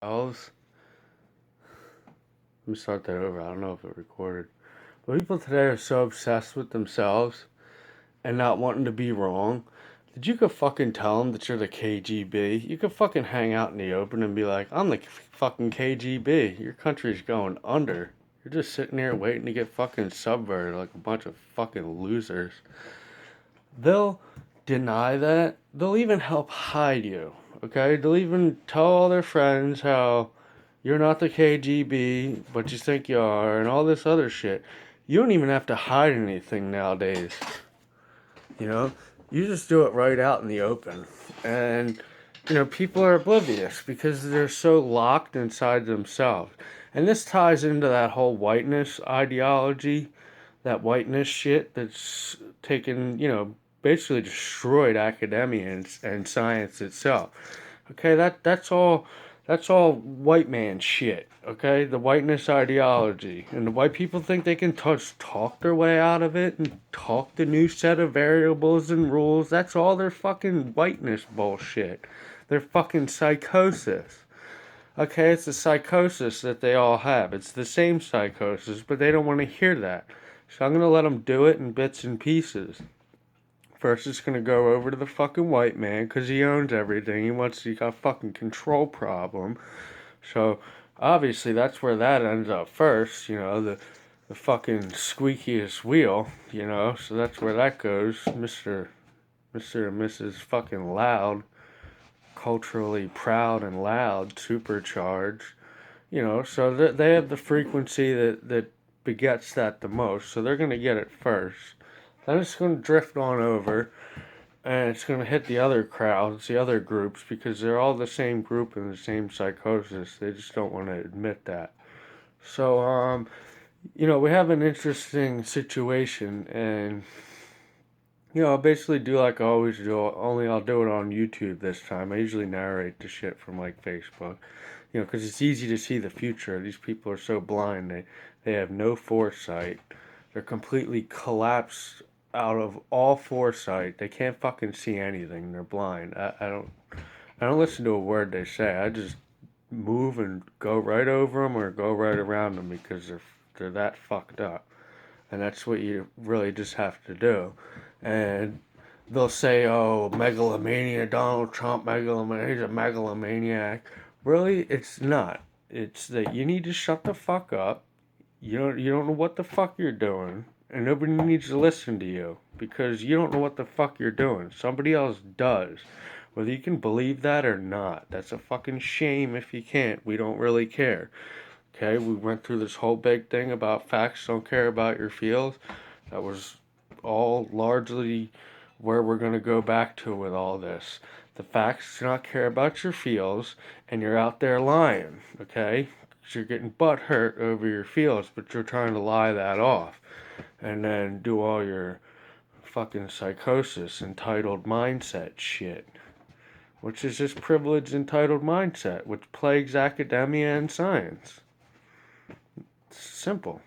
themselves. Let me start that over. I don't know if it recorded. But people today are so obsessed with themselves and not wanting to be wrong that you could fucking tell them that you're the KGB. You could fucking hang out in the open and be like, I'm the fucking KGB. Your country's going under. You're just sitting here waiting to get fucking subverted like a bunch of fucking losers. They'll deny that. They'll even help hide you. Okay? They'll even tell all their friends how you're not the KGB, but you think you are, and all this other shit. You don't even have to hide anything nowadays. You know? You just do it right out in the open. And, people are oblivious because they're so locked inside themselves. And this ties into that whole whiteness ideology, that whiteness shit that's taken, basically destroyed academia and science itself. Okay, that's all white man shit. Okay, the whiteness ideology, and the white people think they can talk their way out of it and talk the new set of variables and rules. That's all their fucking whiteness bullshit. Their fucking psychosis. Okay, it's a psychosis that they all have. It's the same psychosis, but they don't want to hear that. So I'm gonna let them do it in bits and pieces. First, it's gonna go over to the fucking white man because he owns everything. He got a fucking control problem. So obviously that's where that ends up first. The fucking squeakiest wheel. So that's where that goes, Mr. and Mrs. fucking loud, culturally proud and loud, supercharged. So they have the frequency that begets that the most. So they're gonna get it first. Then it's going to drift on over, and it's going to hit the other crowds, the other groups, because they're all the same group and the same psychosis. They just don't want to admit that. So, we have an interesting situation, and, I'll basically do like I always do, only I'll do it on YouTube this time. I usually narrate the shit from, like, Facebook, because it's easy to see the future. These people are so blind, they have no foresight. They're completely collapsed out of all foresight. They can't fucking see anything. They're blind. I don't listen to a word they say. I just move and go right over them or go right around them because they're that fucked up. And that's what you really just have to do. And they'll say, "Oh, megalomania, Donald Trump, megalomania, he's a megalomaniac." Really, it's not. It's that you need to shut the fuck up. You don't know what the fuck you're doing, and nobody needs to listen to you because you don't know what the fuck you're doing. Somebody else does. Whether you can believe that or not, that's a fucking shame if you can't. We don't really care. Okay, we went through this whole big thing about facts don't care about your feels. That was all largely where we're going to go back to with all this. The facts do not care about your feels, and you're out there lying, okay? You're getting butt hurt over your feels, but you're trying to lie that off and then do all your fucking psychosis entitled mindset shit, which is just privileged entitled mindset, which plagues academia and science. It's simple.